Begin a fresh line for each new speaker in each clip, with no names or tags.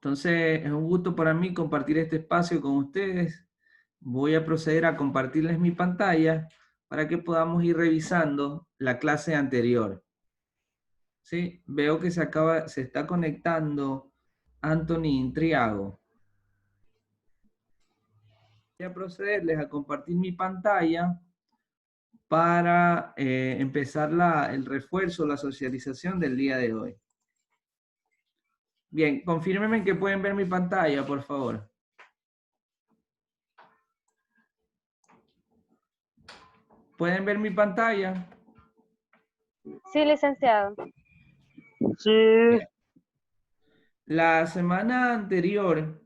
Entonces, es un gusto para mí compartir este espacio con ustedes. Voy a proceder a compartirles mi pantalla para que podamos ir revisando la clase anterior. ¿Sí? Veo que se está conectando Anthony Intriago. Voy a procederles a compartir mi pantalla para empezar el refuerzo, la socialización del día de hoy. Bien, confírmenme que pueden ver mi pantalla, por favor. ¿Pueden ver mi pantalla?
Sí, licenciado.
Sí.
Bien. La semana anterior,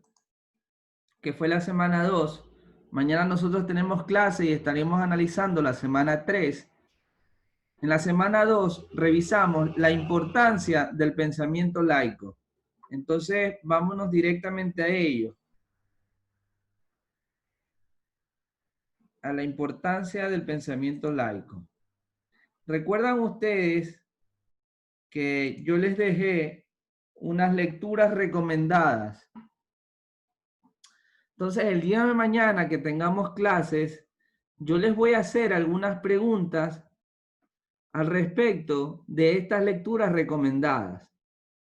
que fue la semana 2, mañana nosotros tenemos clase y estaremos analizando la semana 3. En la semana 2 revisamos la importancia del pensamiento laico. Entonces, vámonos directamente a ello. A la importancia del pensamiento laico. ¿Recuerdan ustedes que yo les dejé unas lecturas recomendadas? Entonces, el día de mañana que tengamos clases, yo les voy a hacer algunas preguntas al respecto de estas lecturas recomendadas,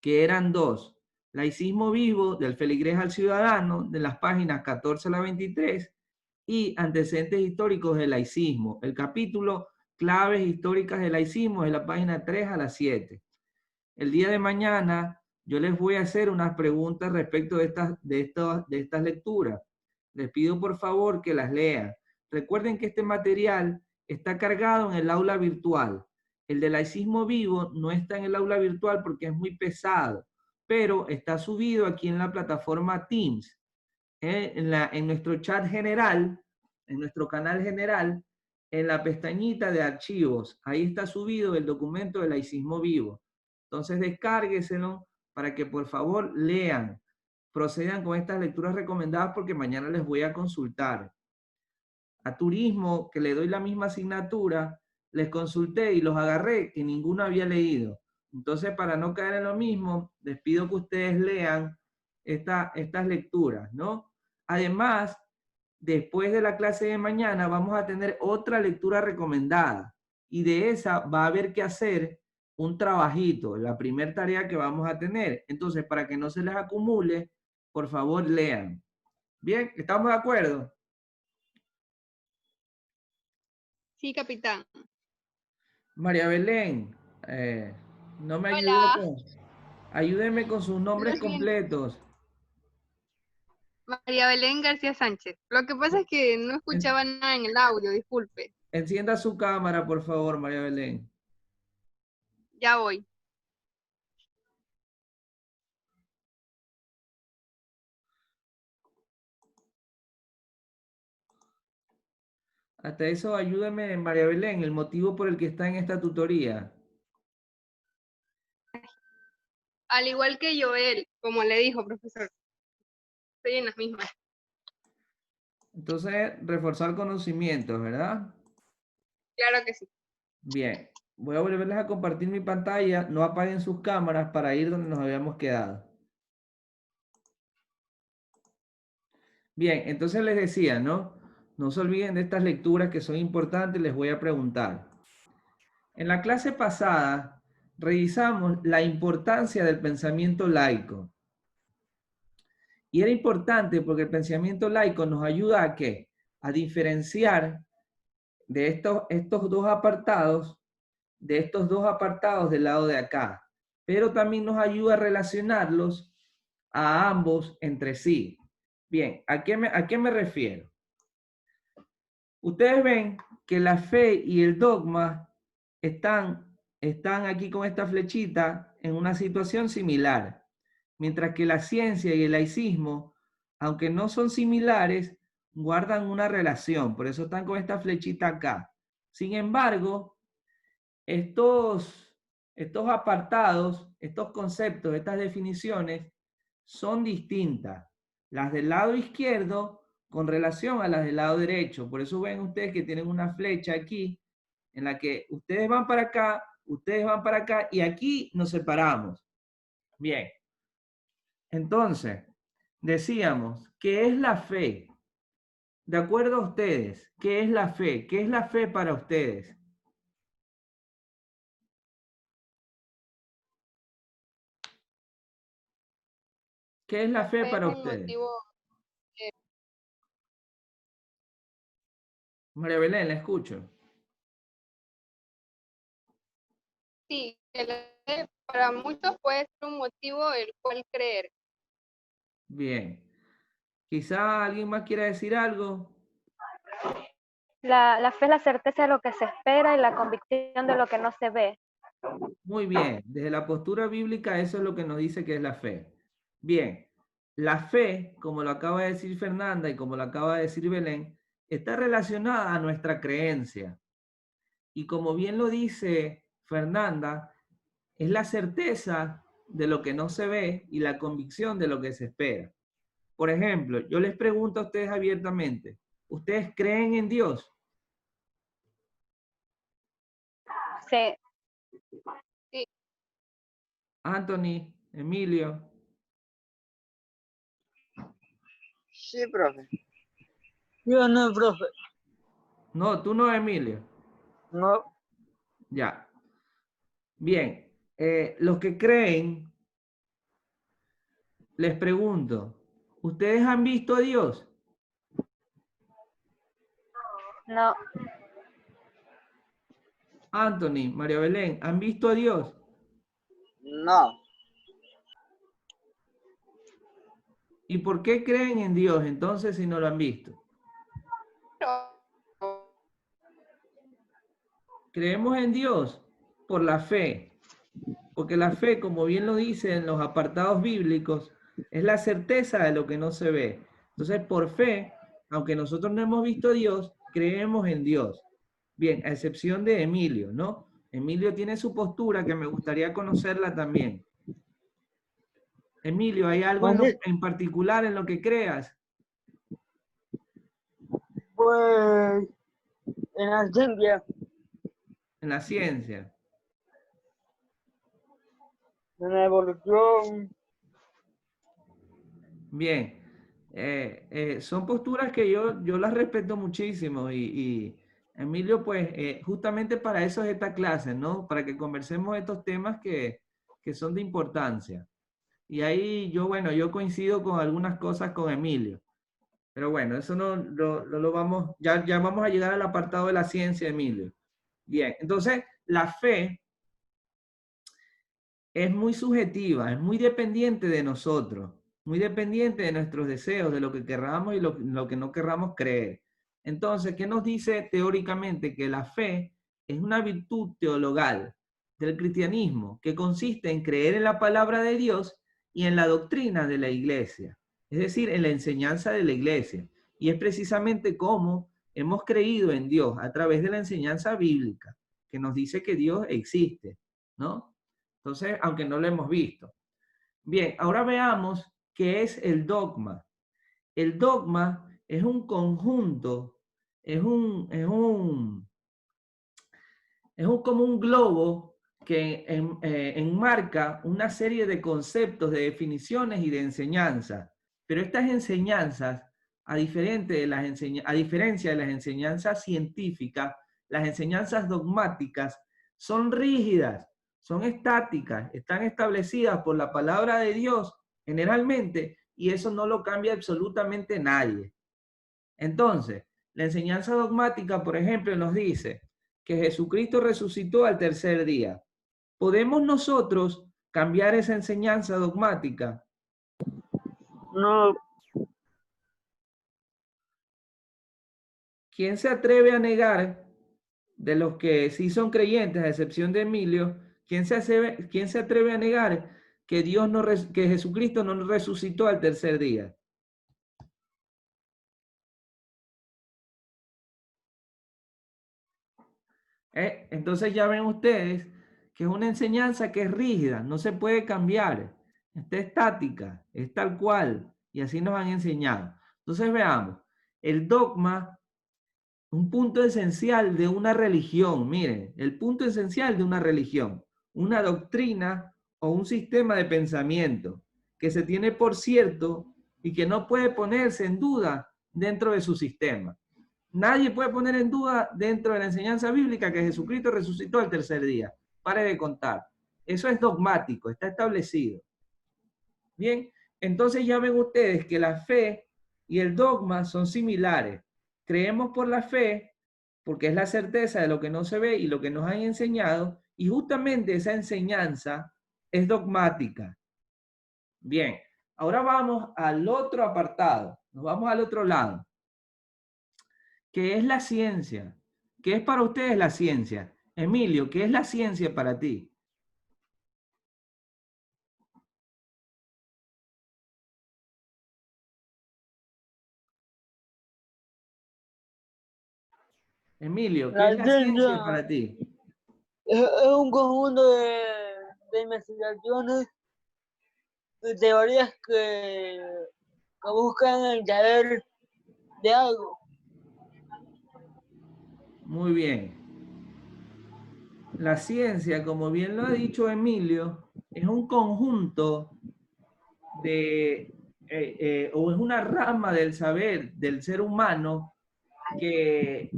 que eran dos: Laicismo vivo, del Feligrés al Ciudadano, de las páginas 14 a la 23, y Antecedentes históricos del laicismo, el capítulo Claves históricas del laicismo, de la página 3 a la 7. El día de mañana yo les voy a hacer unas preguntas respecto de estas lecturas. Les pido por favor que las lean. Recuerden que este material está cargado en el aula virtual. El de laicismo vivo no está en el aula virtual porque es muy pesado, pero está subido aquí en la plataforma Teams, en nuestro chat general, en nuestro canal general, en la pestañita de archivos. Ahí está subido el documento de laicismo vivo. Entonces descárgueselo para que por favor lean, procedan con estas lecturas recomendadas porque mañana les voy a consultar. A turismo, que le doy la misma asignatura, les consulté y los agarré que ninguno había leído. Entonces, para no caer en lo mismo, les pido que ustedes lean estas lecturas, ¿no? Además, después de la clase de mañana vamos a tener otra lectura recomendada y de esa va a haber que hacer un trabajito, la primera tarea que vamos a tener. Entonces, para que no se les acumule, por favor lean. Bien, ¿estamos de acuerdo?
Sí, capitán.
María Belén, no me ayudó
Hola.
con... Ayúdenme con sus nombres
Lo siento.
completos.
María Belén García Sánchez. Lo que pasa es que no escuchaba nada en el audio, disculpe.
Encienda su cámara, por favor, María Belén.
Ya voy.
Hasta eso, ayúdeme, María Belén, el motivo por el que está en esta tutoría.
Al igual que Joel, como le dijo, profesor. Estoy en las mismas.
Entonces, reforzar conocimientos, ¿verdad?
Claro que sí.
Bien, voy a volverles a compartir mi pantalla. No apaguen sus cámaras para ir donde nos habíamos quedado. Bien, entonces les decía, ¿no? No se olviden de estas lecturas que son importantes, les voy a preguntar. En la clase pasada revisamos la importancia del pensamiento laico. Y era importante porque el pensamiento laico nos ayuda a ¿qué? A diferenciar de estos dos apartados, del lado de acá. Pero también nos ayuda a relacionarlos a ambos entre sí. Bien, a qué me refiero? Ustedes ven que la fe y el dogma están aquí con esta flechita en una situación similar, mientras que la ciencia y el laicismo, aunque no son similares, guardan una relación, por eso están con esta flechita acá. Sin embargo, estos apartados, estos conceptos, estas definiciones son distintas. Las del lado izquierdo con relación a las del lado derecho. Por eso ven ustedes que tienen una flecha aquí en la que ustedes van para acá y aquí nos separamos. Bien. Entonces, decíamos, ¿qué es la fe? De acuerdo a ustedes, ¿qué es la fe? ¿Qué es la fe para ustedes? ¿Qué es la fe
Fe es
para
un
ustedes?
motivo, eh,
María Belén, la escucho.
sí, que la fe para muchos puede ser un motivo el cual creer.
Bien. Quizá alguien más quiera decir algo.
La fe es la certeza de lo que se espera y la convicción de lo que no se ve.
Muy bien. Desde la postura bíblica, eso es lo que nos dice que es la fe. Bien. La fe, como lo acaba de decir Fernanda y como lo acaba de decir Belén, está relacionada a nuestra creencia. Y como bien lo dice Fernanda, es la certeza de lo que no se ve y la convicción de lo que se espera. Por ejemplo, yo les pregunto a ustedes abiertamente, ¿ustedes creen en Dios?
Sí,
Sí,
Anthony, Emilio.
Sí, profe. Yo no, profe.
No, tú no, Emilio.
No,
Ya. Bien. Los que creen, les pregunto, ¿ustedes han visto a Dios?
no,
Anthony, María Belén, ¿han visto a Dios?
no.
¿Y por qué creen en Dios entonces si no lo han visto?
pero
Creemos en Dios por la fe, porque la fe, como bien lo dice en los apartados bíblicos, es la certeza de lo que no se ve. Entonces, por fe, aunque nosotros no hemos visto a Dios, creemos en Dios. Bien, a excepción de Emilio, ¿no? Emilio tiene su postura que me gustaría conocerla también. Emilio, ¿hay algo
Pues,
en particular en lo que creas?
pues en la ciencia,
En la ciencia.
en la evolución,
Bien, son posturas que yo las respeto muchísimo y Emilio, pues justamente para eso es esta clase, ¿no? Para que conversemos estos temas que son de importancia. Y ahí yo, bueno, yo coincido con algunas cosas con Emilio, pero bueno, eso no lo vamos, ya vamos a llegar al apartado de la ciencia, Emilio. Bien, entonces la fe es muy subjetiva, es muy dependiente de nosotros, muy dependiente de nuestros deseos, de lo que querramos y lo que no querramos creer. Entonces, ¿qué nos dice teóricamente? Que la fe es una virtud teologal del cristianismo que consiste en creer en la palabra de Dios y en la doctrina de la iglesia, es decir, en la enseñanza de la iglesia. Y es precisamente como hemos creído en Dios a través de la enseñanza bíblica, que nos dice que Dios existe, ¿no? Entonces, aunque no lo hemos visto. Bien, ahora veamos qué es el dogma. El dogma es un conjunto, es como un globo que enmarca una serie de conceptos, de definiciones y de enseñanzas. Pero estas enseñanzas, a diferencia de las enseñanzas científicas, las enseñanzas dogmáticas son rígidas, son estáticas, están establecidas por la palabra de Dios generalmente, y eso no lo cambia absolutamente nadie. Entonces, la enseñanza dogmática, por ejemplo, nos dice que Jesucristo resucitó al tercer día. ¿Podemos nosotros cambiar esa enseñanza dogmática?
no,
¿Quién se atreve a negar, de los que sí son creyentes, a excepción de Emilio, quién se atreve a negar que que Jesucristo no resucitó al tercer día? Entonces ya ven ustedes que es una enseñanza que es rígida, no se puede cambiar, está estática, es tal cual, y así nos han enseñado. Entonces veamos, el dogma, un punto esencial de una religión, miren, el punto esencial de una religión, una doctrina o un sistema de pensamiento que se tiene por cierto y que no puede ponerse en duda dentro de su sistema. Nadie puede poner en duda dentro de la enseñanza bíblica que Jesucristo resucitó al tercer día. Pare de contar. Eso es dogmático, está establecido. Bien, entonces ya ven ustedes que la fe y el dogma son similares. Creemos por la fe, porque es la certeza de lo que no se ve y lo que nos han enseñado, y justamente esa enseñanza es dogmática. Bien, ahora vamos al otro apartado, nos vamos al otro lado, que es la ciencia. ¿Qué es para ustedes la ciencia? Emilio, ¿qué es la ciencia para ti? Emilio, ¿qué es
La
la ciencia
ciencia
para ti?
es un conjunto de investigaciones y teorías que buscan el saber de algo.
Muy bien. La ciencia, como bien lo ha dicho Emilio, es un conjunto de, o es una rama del saber del ser humano que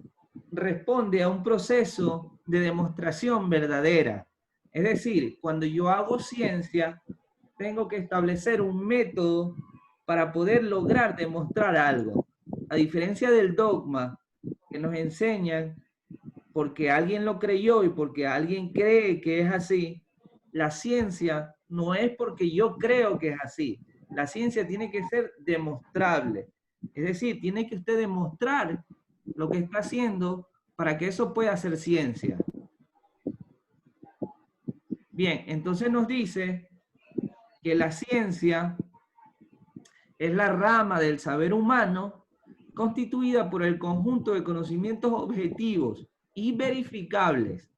responde a un proceso de demostración verdadera. Es decir, cuando yo hago ciencia, tengo que establecer un método para poder lograr demostrar algo. A diferencia del dogma que nos enseñan porque alguien lo creyó y porque alguien cree que es así, la ciencia no es porque yo creo que es así. La ciencia tiene que ser demostrable. Es decir, tiene que usted demostrar lo que está haciendo para que eso pueda ser ciencia. Bien, entonces nos dice que la ciencia es la rama del saber humano constituida por el conjunto de conocimientos objetivos y verificables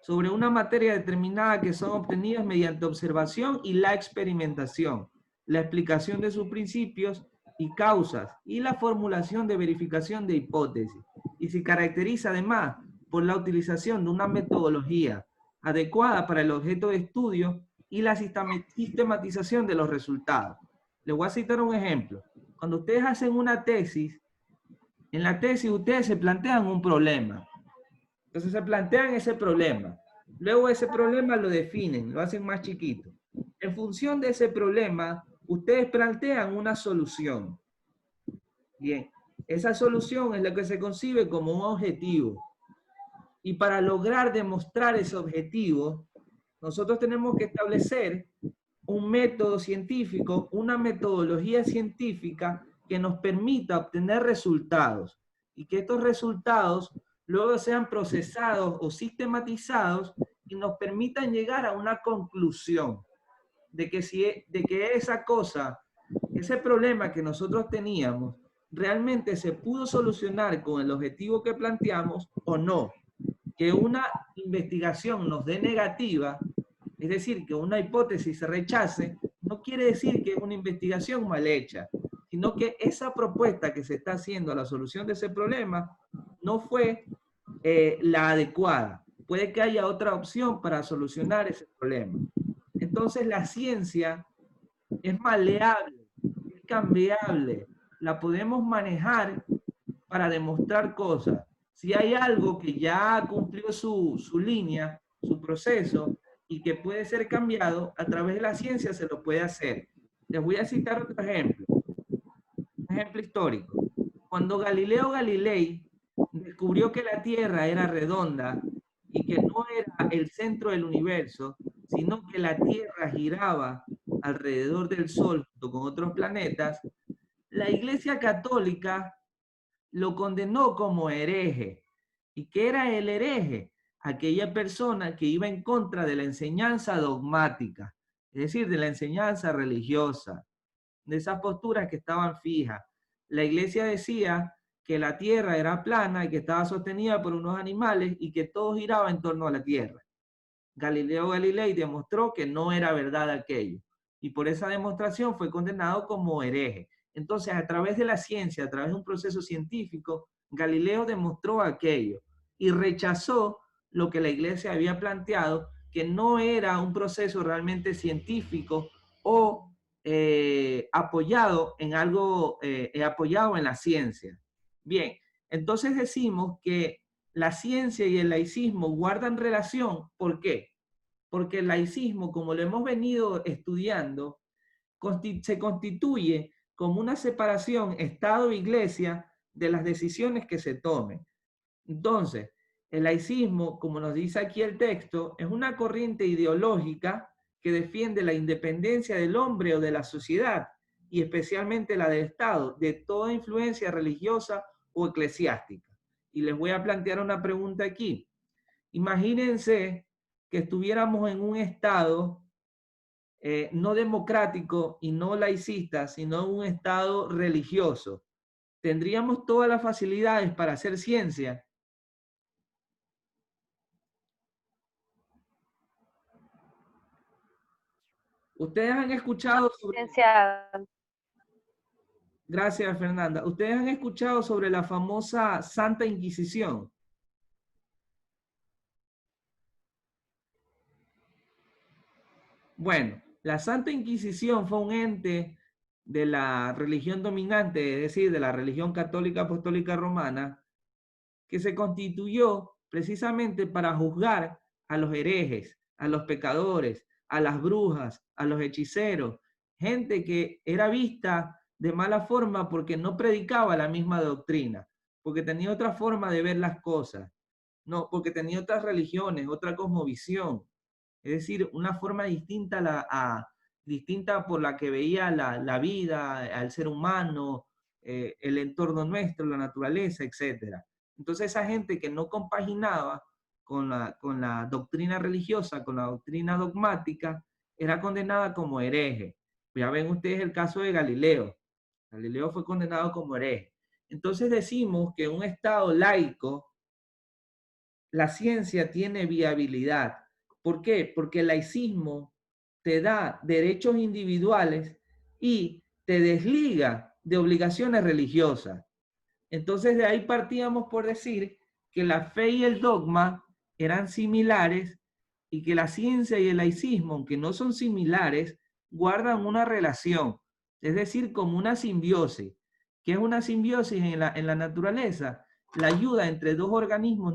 sobre una materia determinada que son obtenidas mediante observación y la experimentación, la explicación de sus principios y causas y la formulación de verificación de hipótesis. Y se caracteriza además por la utilización de una metodología adecuada para el objeto de estudio y la sistematización de los resultados. Les voy a citar un ejemplo. Cuando ustedes hacen una tesis, en la tesis ustedes se plantean un problema. Entonces se plantean ese problema. Luego ese problema lo definen, lo hacen más chiquito. En función de ese problema, ustedes plantean una solución. Bien, esa solución es la que se concibe como un objetivo. Y para lograr demostrar ese objetivo, nosotros tenemos que establecer un método científico, una metodología científica que nos permita obtener resultados y que estos resultados luego sean procesados o sistematizados y nos permitan llegar a una conclusión de que esa cosa, ese problema que nosotros teníamos, realmente se pudo solucionar con el objetivo que planteamos o no. Que una investigación nos dé negativa, es decir, que una hipótesis se rechace, no quiere decir que es una investigación mal hecha, sino que esa propuesta que se está haciendo a la solución de ese problema no fue la adecuada. Puede que haya otra opción para solucionar ese problema. Entonces la ciencia es maleable, es cambiable, la podemos manejar para demostrar cosas. Si hay algo que ya cumplió su línea, su proceso, y que puede ser cambiado, a través de la ciencia se lo puede hacer. Les voy a citar otro ejemplo. Un ejemplo histórico. Cuando Galileo Galilei descubrió que la Tierra era redonda y que no era el centro del universo, sino que la Tierra giraba alrededor del Sol junto con otros planetas, la Iglesia Católica lo condenó como hereje. ¿Y qué era el hereje? Aquella persona que iba en contra de la enseñanza dogmática, es decir, de la enseñanza religiosa, de esas posturas que estaban fijas. La iglesia decía que la tierra era plana y que estaba sostenida por unos animales y que todo giraba en torno a la tierra. Galileo Galilei demostró que no era verdad aquello y por esa demostración fue condenado como hereje. Entonces, a través de la ciencia, a través de un proceso científico, Galileo demostró aquello y rechazó lo que la iglesia había planteado, que no era un proceso realmente científico o apoyado en algo, apoyado en la ciencia. Bien, entonces decimos que la ciencia y el laicismo guardan relación. ¿Por qué? Porque el laicismo, como lo hemos venido estudiando, se constituye como una separación Estado-Iglesia de las decisiones que se tomen. Entonces, el laicismo, como nos dice aquí el texto, es una corriente ideológica que defiende la independencia del hombre o de la sociedad, y especialmente la del Estado, de toda influencia religiosa o eclesiástica. Y les voy a plantear una pregunta aquí. Imagínense que estuviéramos en un Estado no democrático y no laicista, sino un Estado religioso. ¿Tendríamos todas las facilidades para hacer ciencia? Ustedes han escuchado sobre...
Licenciado.
Gracias, Fernanda. Ustedes han escuchado sobre la famosa Santa Inquisición. Bueno, la Santa Inquisición fue un ente de la religión dominante, es decir, de la religión católica apostólica romana, que se constituyó precisamente para juzgar a los herejes, a los pecadores, a las brujas, a los hechiceros, gente que era vista de mala forma porque no predicaba la misma doctrina, porque tenía otra forma de ver las cosas, no, porque tenía otras religiones, otra cosmovisión, es decir, una forma distinta distinta por la que veía la vida, al ser humano, el entorno nuestro, la naturaleza, etcétera. Entonces esa gente que no compaginaba con la doctrina religiosa, con la doctrina dogmática, era condenada como hereje. Ya ven ustedes el caso de Galileo. Galileo fue condenado como hereje. Entonces decimos que un Estado laico, la ciencia tiene viabilidad. ¿Por qué? Porque el laicismo te da derechos individuales y te desliga de obligaciones religiosas. Entonces de ahí partíamos por decir que la fe y el dogma eran similares y que la ciencia y el laicismo, aunque no son similares, guardan una relación, es decir, como una simbiosis. ¿Qué es una simbiosis en la naturaleza? La ayuda entre dos organismos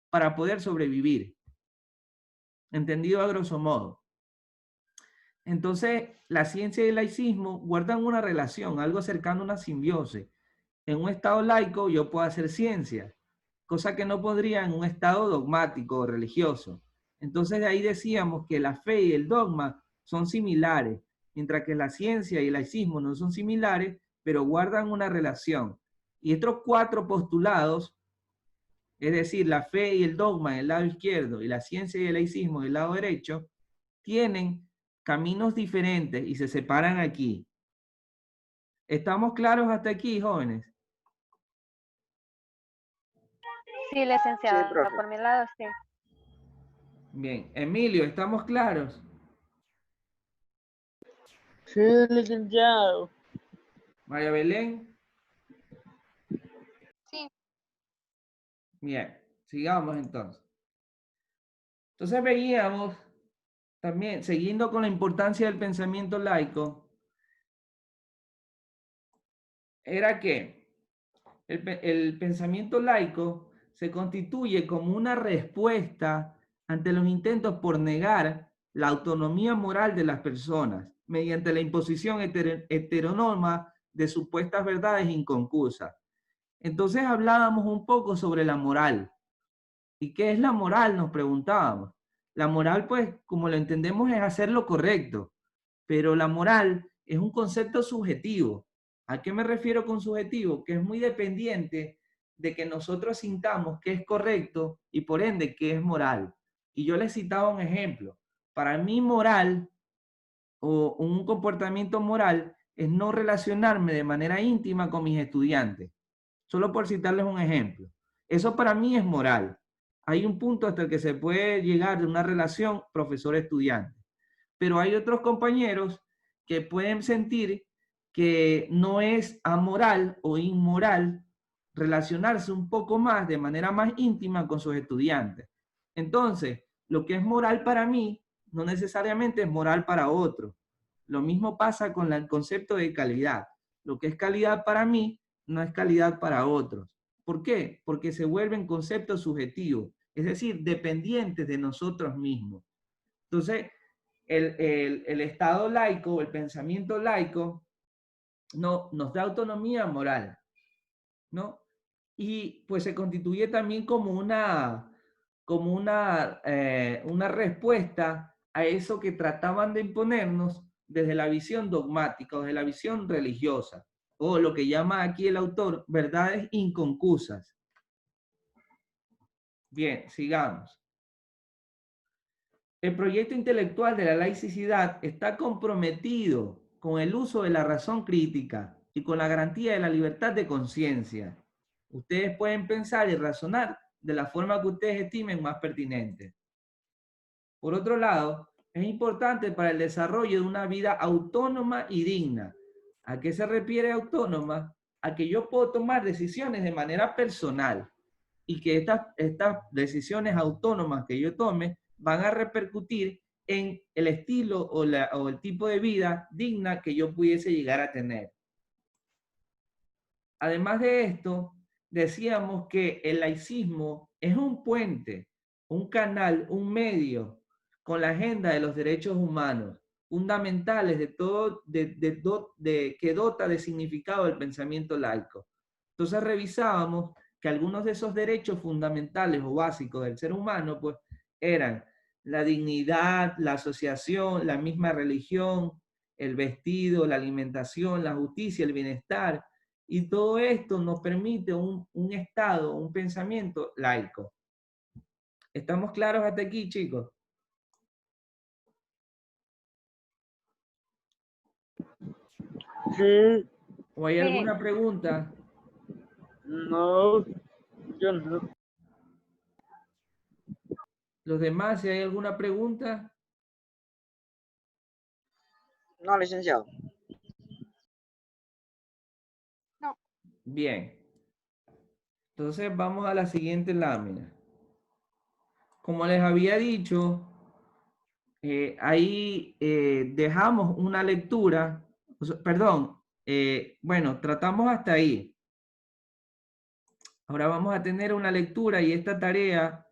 para poder sobrevivir. Entendido a grosso modo. Entonces, la ciencia y el laicismo guardan una relación, algo cercano a una simbiosis. En un Estado laico yo puedo hacer ciencia, cosa que no podría en un Estado dogmático o religioso. Entonces de ahí decíamos que la fe y el dogma son similares, mientras que la ciencia y el laicismo no son similares, pero guardan una relación. Y estos 4 postulados, es decir, la fe y el dogma en el lado izquierdo y la ciencia y el laicismo en el lado derecho, tienen caminos diferentes y se separan aquí. ¿Estamos claros hasta aquí, jóvenes?
Sí, licenciado.
Sí, profe.
Por mi lado, sí.
Bien. Emilio, ¿estamos claros?
Sí, licenciado.
María Belén.
Sí.
Bien, sigamos entonces. Entonces veíamos también, siguiendo con la importancia del pensamiento laico, era que el pensamiento laico se constituye como una respuesta ante los intentos por negar la autonomía moral de las personas mediante la imposición heteronoma de supuestas verdades inconcusas. Entonces hablábamos un poco sobre la moral. ¿Y qué es la moral? Nos preguntábamos. La moral, pues, como lo entendemos, es hacer lo correcto, pero la moral es un concepto subjetivo. ¿A qué me refiero con subjetivo? Que es muy dependiente de que nosotros sintamos que es correcto y por ende que es moral. Y yo les citaba un ejemplo. Para mí moral o un comportamiento moral es no relacionarme de manera íntima con mis estudiantes. Solo por citarles un ejemplo. Eso para mí es moral. Hay un punto hasta el que se puede llegar de una relación profesor-estudiante. Pero hay otros compañeros que pueden sentir que no es amoral o inmoral relacionarse un poco más, de manera más íntima con sus estudiantes. Entonces, lo que es moral para mí no necesariamente es moral para otro. Lo mismo pasa con el concepto de calidad. Lo que es calidad para mí no es calidad para otros. ¿Por qué? Porque se vuelven conceptos subjetivos, es decir, dependientes de nosotros mismos. Entonces, el Estado laico o el pensamiento laico no, nos da autonomía moral, ¿no? Y pues se constituye también como una respuesta a eso que trataban de imponernos desde la visión dogmática o desde la visión religiosa, o lo que llama aquí el autor, verdades inconcusas. Bien, sigamos. El proyecto intelectual de la laicidad está comprometido con el uso de la razón crítica y con la garantía de la libertad de conciencia. Ustedes pueden pensar y razonar de la forma que ustedes estimen más pertinente. Por otro lado, es importante para el desarrollo de una vida autónoma y digna. ¿A qué se refiere autónoma? A que yo puedo tomar decisiones de manera personal y que estas decisiones autónomas que yo tome van a repercutir en el estilo o el tipo de vida digna que yo pudiese llegar a tener. Además de esto, decíamos que el laicismo es un puente, un canal, un medio con la agenda de los derechos humanos, fundamentales de todo, que dota de significado el pensamiento laico. Entonces revisábamos que algunos de esos derechos fundamentales o básicos del ser humano, pues, eran la dignidad, la asociación, la misma religión, el vestido, la alimentación, la justicia, el bienestar, y todo esto nos permite un estado, un pensamiento laico. ¿Estamos claros hasta aquí, chicos?
Sí,
¿O hay
Sí.
alguna pregunta?
no, yo no.
Los demás, si hay alguna pregunta.
No, licenciado.
No.
Bien. Entonces vamos a la siguiente lámina. Como les había dicho, ahí dejamos una lectura, perdón, bueno, tratamos hasta ahí. Ahora vamos a tener una lectura y esta tarea,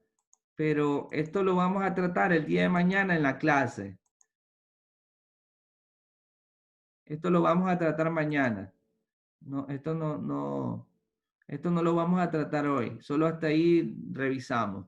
pero esto lo vamos a tratar el día de mañana en la clase. Esto lo vamos a tratar mañana. No, esto no lo vamos a tratar hoy. Solo hasta ahí revisamos.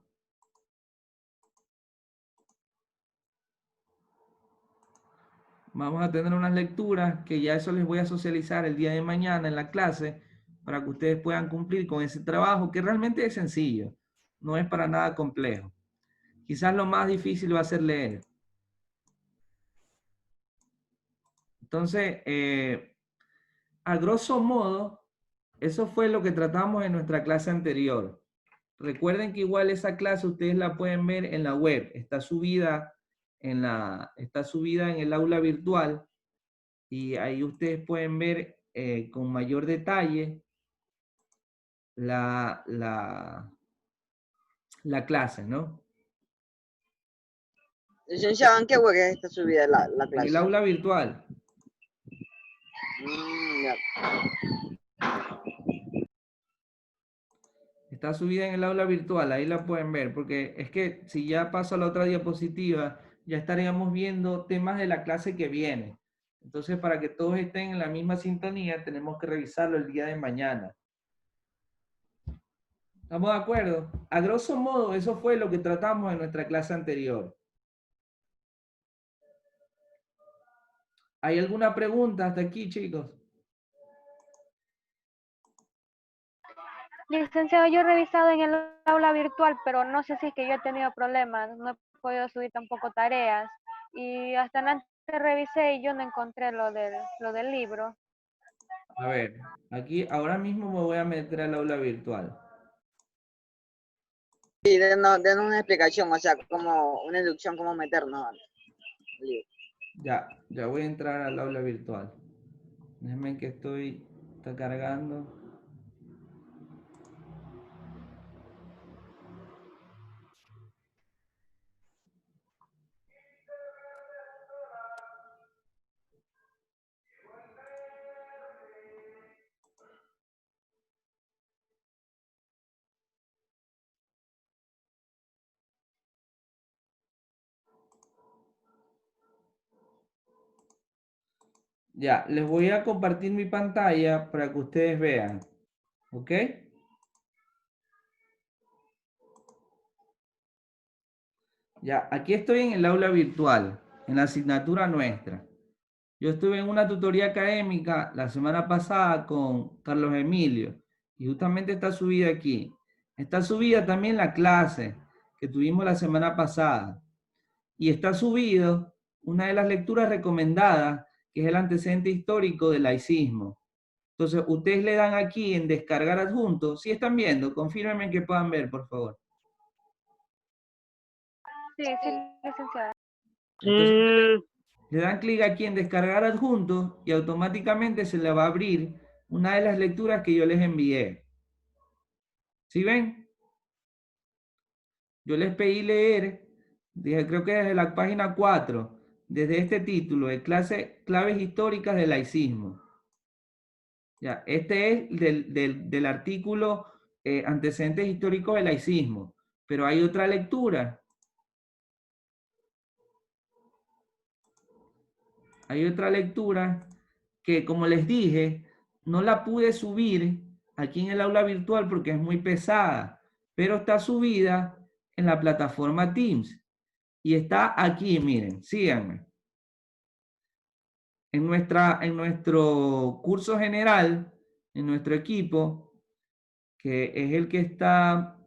Vamos a tener unas lecturas que ya eso les voy a socializar el día de mañana en la clase para que ustedes puedan cumplir con ese trabajo que realmente es sencillo. No es para nada complejo. Quizás lo más difícil va a ser leer. Entonces, a grosso modo, eso fue lo que tratamos en nuestra clase anterior. Recuerden que igual esa clase ustedes la pueden ver en la web. Está subida está subida en el aula virtual y ahí ustedes pueden ver con mayor detalle la clase, ¿no?
Licenciado, ¿en qué web está subida la
En
clase?
el aula virtual.
Ya.
Está subida en el aula virtual, ahí la pueden ver, porque es que si ya paso a la otra diapositiva, ya estaríamos viendo temas de la clase que viene. Entonces, para que todos estén en la misma sintonía, tenemos que revisarlo el día de mañana. ¿Estamos de acuerdo? A grosso modo, eso fue lo que tratamos en nuestra clase anterior. ¿Hay alguna pregunta hasta aquí, chicos?
Licenciado, yo he revisado en el aula virtual, pero no sé si es que yo he tenido problemas, no he podido subir tampoco tareas. Y hasta antes revisé y yo no encontré lo del libro.
A ver, aquí ahora mismo me voy a meter al aula virtual.
Sí, denos una explicación, o sea, como una inducción, cómo meternos al libro.
Ya voy a entrar al aula virtual. Déjenme que está cargando. Ya, les voy a compartir mi pantalla para que ustedes vean. ¿Ok? Ya, aquí estoy en el aula virtual, en la asignatura nuestra. Yo estuve en una tutoría académica la semana pasada con Carlos Emilio y justamente está subida aquí. Está subida también la clase que tuvimos la semana pasada y está subido una de las lecturas recomendadas, que es el antecedente histórico del laicismo. Entonces, ustedes le dan aquí en descargar adjunto. Si están viendo, confírmenme que puedan ver, por favor.
Sí, sí, licenciada.
Entonces,
Sí,
le dan clic aquí en descargar adjunto y automáticamente se le va a abrir una de las lecturas que yo les envié. ¿Sí ven? Yo les pedí leer, creo que desde la página 4, desde este título de claves históricas del laicismo. Ya, este es del artículo antecedentes históricos del laicismo, pero hay otra lectura. Hay otra lectura que, como les dije, no la pude subir aquí en el aula virtual porque es muy pesada, pero está subida en la plataforma Teams. Y está aquí, miren, síganme. En nuestro curso general, en nuestro equipo, que es el que está,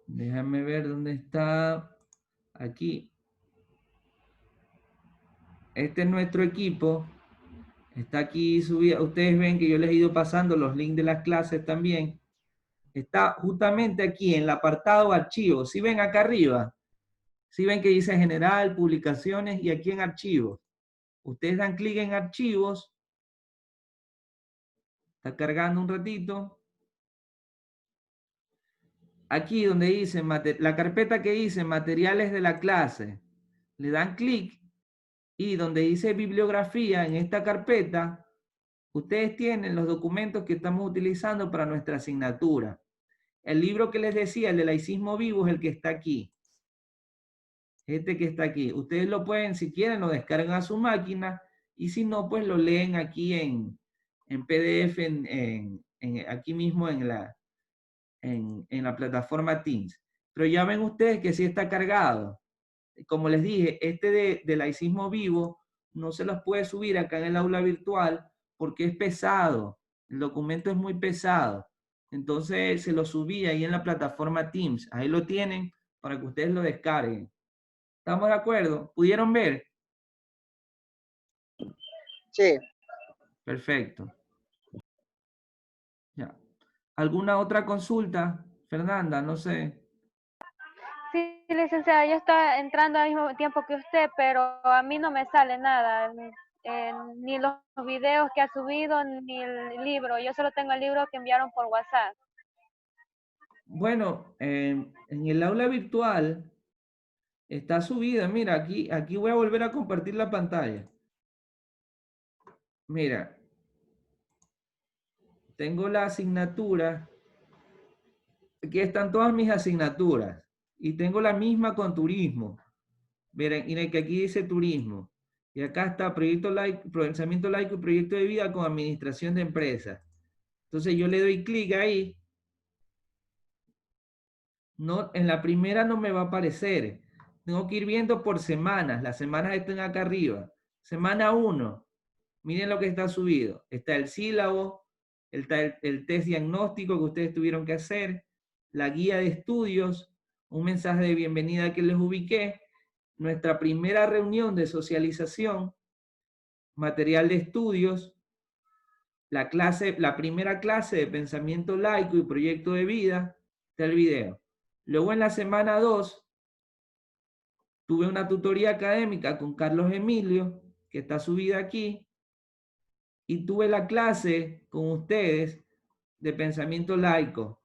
déjame ver dónde está, aquí. Este es nuestro equipo, está aquí subida. Ustedes ven que yo les he ido pasando los links de las clases también. Está justamente aquí en el apartado archivos. Si ven acá arriba, si ven que dice general, publicaciones y aquí en archivos. Ustedes dan clic en archivos. Está cargando un ratito. Aquí donde dice la carpeta que dice materiales de la clase, le dan clic y donde dice bibliografía en esta carpeta, ustedes tienen los documentos que estamos utilizando para nuestra asignatura. El libro que les decía, el de laicismo vivo, es el que está aquí. Este que está aquí. Ustedes lo pueden, si quieren, lo descargan a su máquina y si no, pues lo leen aquí en PDF, aquí mismo en la plataforma Teams. Pero ya ven ustedes que sí está cargado. Como les dije, este de laicismo vivo no se los puede subir acá en el aula virtual porque es pesado. El documento es muy pesado. Entonces se lo subí ahí en la plataforma Teams. Ahí lo tienen para que ustedes lo descarguen. ¿Estamos de acuerdo? ¿Pudieron ver?
Sí.
Perfecto. Ya. ¿Alguna otra consulta, Fernanda? No sé.
Sí, licenciada, yo estaba entrando al mismo tiempo que usted, pero a mí no me sale nada, ni los videos que ha subido, ni el libro. Yo solo tengo el libro que enviaron por WhatsApp.
Bueno, en el aula virtual está subida. Mira, aquí voy a volver a compartir la pantalla. Mira, tengo la asignatura. Aquí están todas mis asignaturas. Y tengo la misma con turismo. Miren que aquí dice turismo. Y acá está pensamiento laico y proyecto de vida con administración de empresas. Entonces yo le doy clic ahí. No, en la primera no me va a aparecer. Tengo que ir viendo por semanas. Las semanas están acá arriba. Semana 1. Miren lo que está subido. Está el sílabo, el test diagnóstico que ustedes tuvieron que hacer, la guía de estudios, un mensaje de bienvenida que les ubiqué, nuestra primera reunión de socialización, material de estudios, la primera clase de pensamiento laico y proyecto de vida, está el video. Luego en la semana 2 tuve una tutoría académica con Carlos Emilio, que está subida aquí, y tuve la clase con ustedes de pensamiento laico.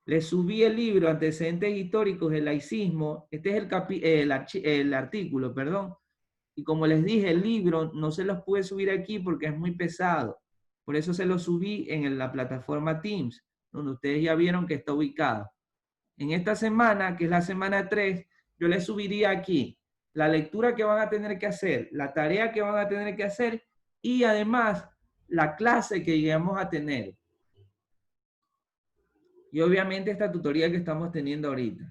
Les subí el libro Antecedentes Históricos del Laicismo. Este es el artículo, perdón. Y como les dije, el libro no se los pude subir aquí porque es muy pesado. Por eso se lo subí en la plataforma Teams, donde ustedes ya vieron que está ubicado. En esta semana, que es la semana 3, yo les subiría aquí la lectura que van a tener que hacer, la tarea que van a tener que hacer y además la clase que llegamos a tener. Y obviamente esta tutoría que estamos teniendo ahorita.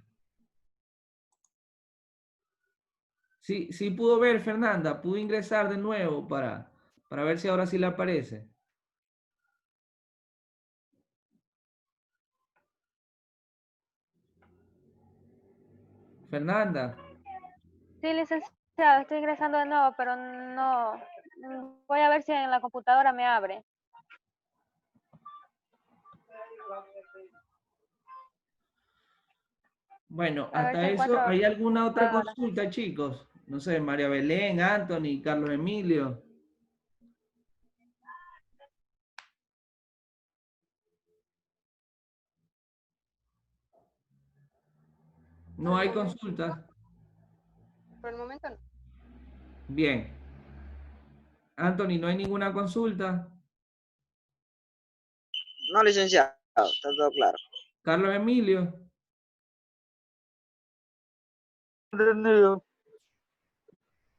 Sí, sí pudo ver, Fernanda, pudo ingresar de nuevo para ver si ahora sí le aparece. Fernanda,
Sí, licenciado, estoy ingresando de nuevo, pero no. Voy a ver si en la computadora me abre.
bueno,
A ver
hasta
si
eso,
encuentro
¿hay alguna otra
computadora.
consulta, chicos? No sé, María Belén, Anthony, Carlos Emilio. No hay consultas.
Por el momento no.
Bien. Anthony, ¿no hay ninguna consulta?
No, licenciado, está todo claro.
Carlos Emilio.
Entendido.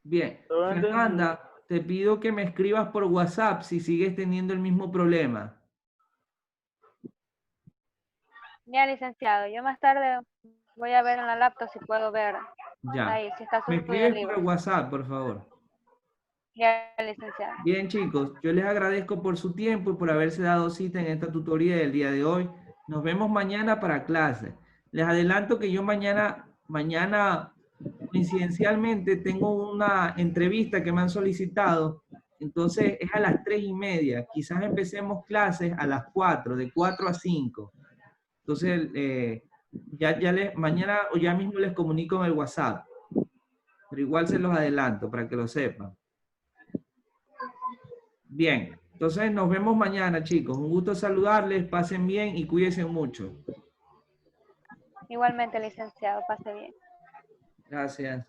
Bien.
Todo entendido.
Fernanda, te pido que me escribas por WhatsApp si sigues teniendo el mismo problema.
Ya, licenciado, yo más tarde voy a ver en la laptop si puedo ver
Ya.
ahí, si está
Me
subido el
escribes por
libro.
el WhatsApp, por favor.
Ya, licenciado.
Bien, chicos, yo les agradezco por su tiempo y por haberse dado cita en esta tutoría del día de hoy. Nos vemos mañana para clase. Les adelanto que yo mañana, coincidencialmente, tengo una entrevista que me han solicitado. Entonces es a las 3:30. Quizás empecemos clases a las 4, de 4 a 5. Entonces, mañana o ya mismo les comunico en el WhatsApp. Pero igual se los adelanto para que lo sepan. Bien, entonces nos vemos mañana, chicos. Un gusto saludarles, pasen bien y cuídense mucho.
Igualmente, licenciado, pase bien.
Gracias.